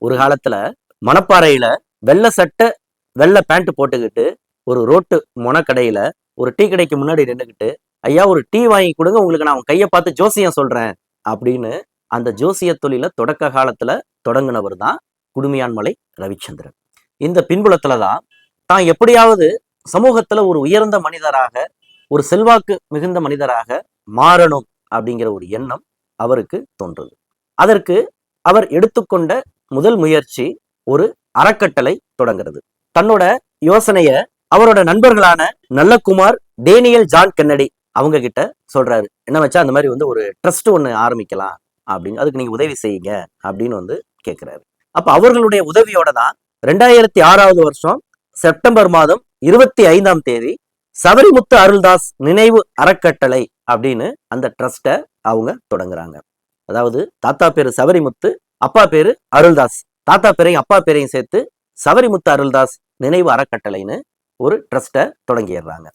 ஒரு காலத்துல மணப்பாறையில வெள்ளை சட்டை வெள்ளை பேண்ட் போட்டுக்கிட்டு ஒரு ரோட்டு மொனக்கடையில ஒரு டீ கடைக்கு முன்னாடி நின்றுக்கிட்டு, ஐயா ஒரு டீ வாங்கி கொடுங்க, உங்களுக்கு நான் கையை பார்த்து ஜோசியம் சொல்றேன் அப்படின்னு அந்த ஜோசிய தொழில தொடக்க காலத்துல தொடங்கினவர் தான் குடுமியான்மலை ரவிச்சந்திரன். இந்த பின்புலத்துலதான் தான் எப்படியாவது சமூகத்துல ஒரு உயர்ந்த மனிதராக, ஒரு செல்வாக்கு மிகுந்த மனிதராக மாறணும் அப்படிங்கிற ஒரு எண்ணம் அவருக்கு தோன்றுது. அதற்கு அவர் எடுத்துக்கொண்ட முதல் முயற்சி ஒரு அறக்கட்டளை தொடங்கிறது. தன்னோட யோசனைய அவரோட நண்பர்களான நல்லகுமார், டேனியல் ஜான் கென்னடி அவங்க கிட்ட சொல்றாரு. என்ன வச்சா அந்த மாதிரி ஒரு ட்ரஸ்ட் ஒண்ணு ஆரம்பிக்கலாம் அப்படின்னு, அதுக்கு நீங்க உதவி செய்யுங்க அப்படின்னு கேட்கிறாரு. அப்ப அவர்களுடைய உதவியோட தான் 2006 வருஷம் செப்டம்பர் மாதம் 25 சபரிமுத்து அருள்தாஸ் நினைவு அறக்கட்டளை அப்படின்னு அந்த ட்ரஸ்ட அவங்க தொடங்குறாங்க. அதாவது தாத்தா பேரு சபரிமுத்து, அப்பா பேரு அருள்தாஸ், தாத்தா பேரையும் அப்பா பேரையும் சேர்த்து சபரிமுத்து அருள்தாஸ் நினைவு அறக்கட்டளைன்னு ஒரு ட்ரஸ்ட தொடங்கிடுறாங்க.